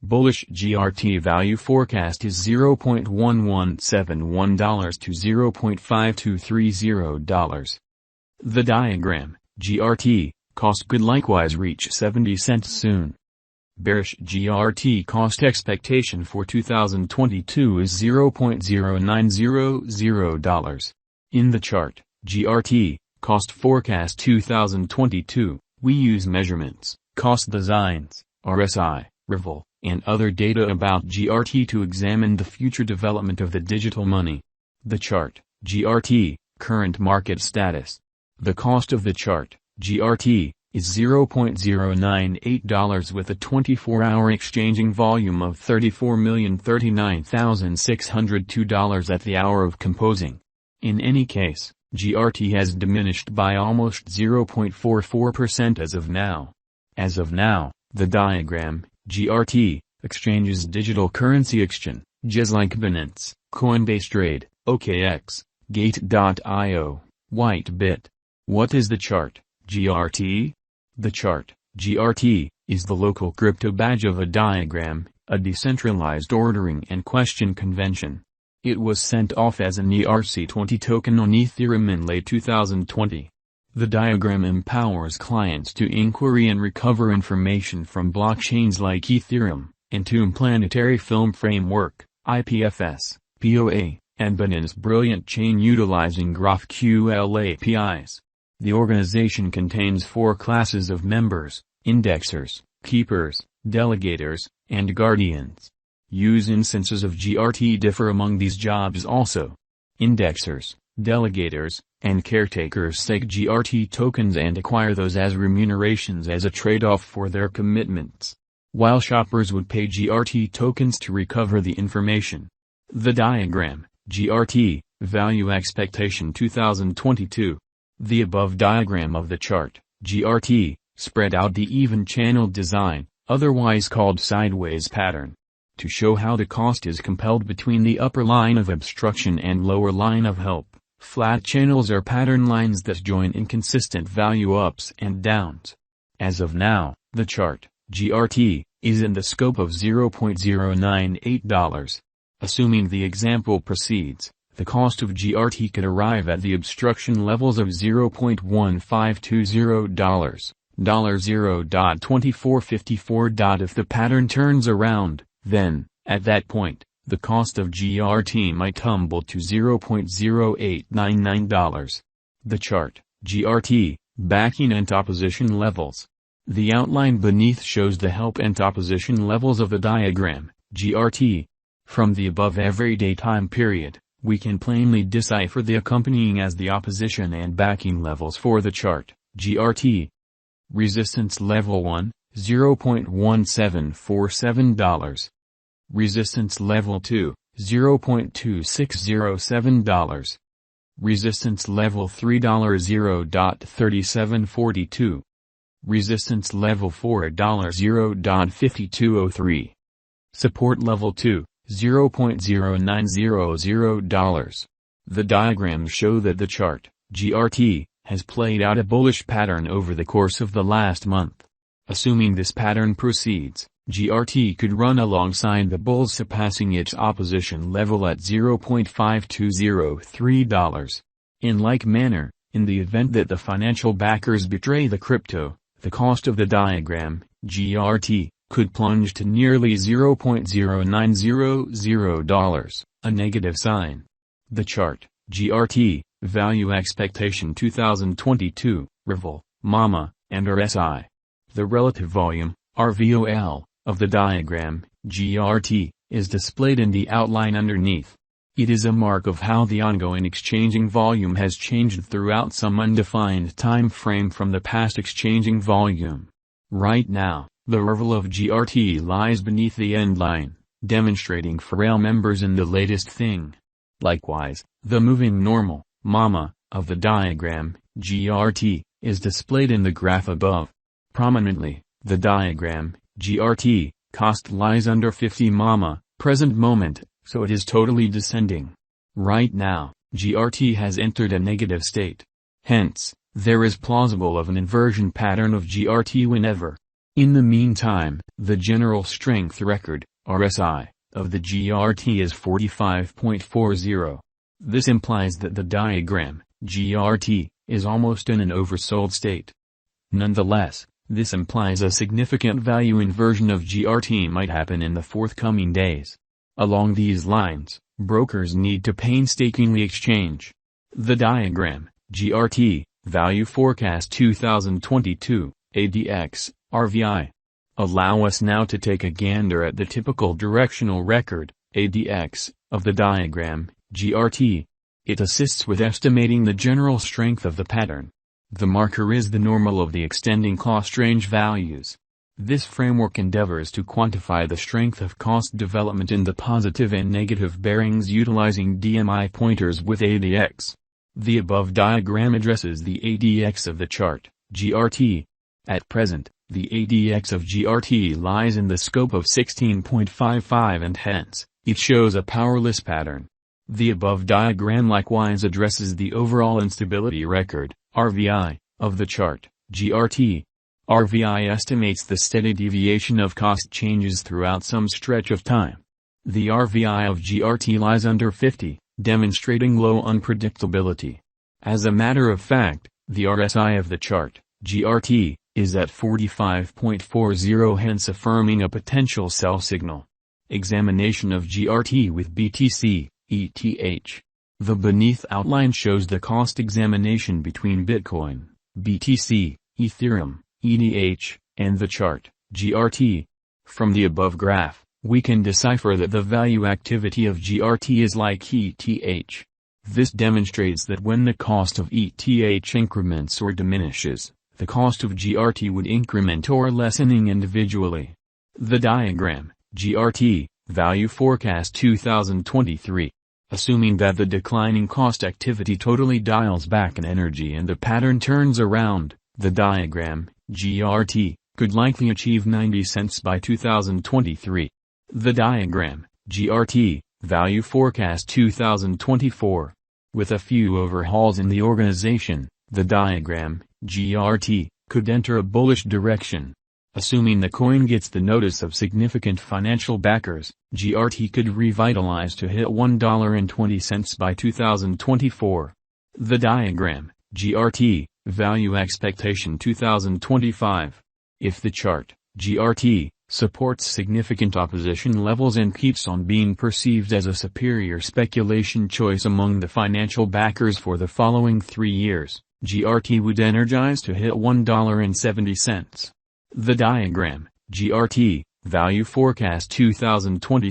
Bullish GRT value forecast is $0.1171 to $0.5230. The diagram, GRT, cost could likewise reach 70 cents soon. Bearish GRT cost expectation for 2022 is $0.0900. In the chart, GRT, cost forecast 2022, we use measurements, cost designs, RSI, Rival, and other data about GRT to examine the future development of the digital money. The chart, GRT, current market status. The cost of the chart, GRT, is $0.098 with a 24-hour exchanging volume of $34,039,602 at the hour of composing. In any case, GRT has diminished by almost 0.44% as of now. As of now, the diagram, GRT, exchanges digital currency exchanges like Binance, Coinbase Trade, OKX, Gate.io, Whitebit. What is the chart, GRT? The chart, GRT, is the local crypto badge of a diagram, a decentralized ordering and question convention. It was sent off as an ERC20 token on Ethereum in late 2020. The diagram empowers clients to inquiry and recover information from blockchains like Ethereum, Entomb Planetary Film Framework, IPFS, POA, and Binance Brilliant Chain utilizing GraphQL APIs. The organization contains 4 classes of members: indexers, keepers, delegators, and guardians. Use instances of GRT differ among these jobs also. Indexers, delegators, and caretakers stake GRT tokens and acquire those as remunerations as a trade-off for their commitments, while shoppers would pay GRT tokens to recover the information. The diagram, GRT, value expectation 2022. The above diagram of the chart, GRT, spread out the even channel design, otherwise called sideways pattern, to show how the cost is compelled between the upper line of obstruction and lower line of help. Flat channels are pattern lines that join inconsistent value ups and downs. As of now, the chart, GRT, is in the scope of $0.098. Assuming the example proceeds, the cost of GRT could arrive at the obstruction levels of $0.1520, $0.2454. If the pattern turns around, then, at that point, the cost of GRT might tumble to $0.0899. The chart, GRT, backing and opposition levels. The outline beneath shows the help and opposition levels of the diagram, GRT. From the above everyday time period, we can plainly decipher the accompanying as the opposition and backing levels for the chart, GRT. Resistance level 1, $0.1747. Resistance level 2, $0.2607. Resistance level 3, $0.3742. Resistance level 4, $0.5203. Support level 2, $0.0900. The diagrams show that the chart, GRT, has played out a bullish pattern over the course of the last month. Assuming this pattern proceeds, GRT could run alongside the bulls, surpassing its opposition level at $0.5203. In like manner, in the event that the financial backers betray the crypto, the cost of the diagram, GRT, could plunge to nearly $0.0900, a negative sign. The chart, GRT, value expectation 2022, Rival, MAMA, and RSI. The relative volume, RVOL, of the diagram, GRT, is displayed in the outline underneath. It is a mark of how the ongoing exchanging volume has changed throughout some undefined time frame from the past exchanging volume. Right now, the level of GRT lies beneath the end line, demonstrating frail members in the latest thing. Likewise, the moving normal, MAMA, of the diagram, GRT, is displayed in the graph above. Prominently, the diagram, GRT, cost lies under 50 MAMA, present moment, so it is totally descending. Right now, GRT has entered a negative state. Hence, there is plausible of an inversion pattern of GRT whenever In the meantime, the general strength record, RSI, of the GRT is 45.40. This implies that the diagram, GRT, is almost in an oversold state. Nonetheless, this implies a significant value inversion of GRT might happen in the forthcoming days. Along these lines, brokers need to painstakingly exchange the diagram, GRT, Value Forecast 2022, ADX, RVI. Allow us now to take a gander at the typical directional record, ADX, of the diagram, GRT. It assists with estimating the general strength of the pattern. The marker is the normal of the extending cost range values. This framework endeavors to quantify the strength of cost development in the positive and negative bearings utilizing DMI pointers with ADX. The above diagram addresses the ADX of the chart, GRT. At present, the ADX of GRT lies in the scope of 16.55 and hence, it shows a powerless pattern. The above diagram likewise addresses the overall instability record, RVI, of the chart, GRT. RVI estimates the steady deviation of cost changes throughout some stretch of time. The RVI of GRT lies under 50, demonstrating low unpredictability. As a matter of fact, the RSI of the chart, GRT, is at 45.40, hence affirming a potential sell signal. Examination of GRT with BTC, ETH. The beneath outline shows the cost examination between Bitcoin, BTC, Ethereum, ETH, and the chart, GRT. From the above graph, we can decipher that the value activity of GRT is like ETH. This demonstrates that when the cost of ETH increments or diminishes, the cost of GRT would increment or lessening individually. The diagram, GRT, Value Forecast 2023. Assuming that the declining cost activity totally dials back in energy and the pattern turns around, the diagram, GRT, could likely achieve 90 cents by 2023. The diagram, GRT, Value Forecast 2024. With a few overhauls in the organization, the diagram, GRT, could enter a bullish direction. Assuming the coin gets the notice of significant financial backers, GRT could revitalize to hit $1.20 by 2024. The diagram, GRT, Value Expectation 2025. If the chart, GRT, supports significant opposition levels and keeps on being perceived as a superior speculation choice among the financial backers for the following 3 years, GRT would energize to hit $1.70. The diagram, GRT, Value Forecast 2020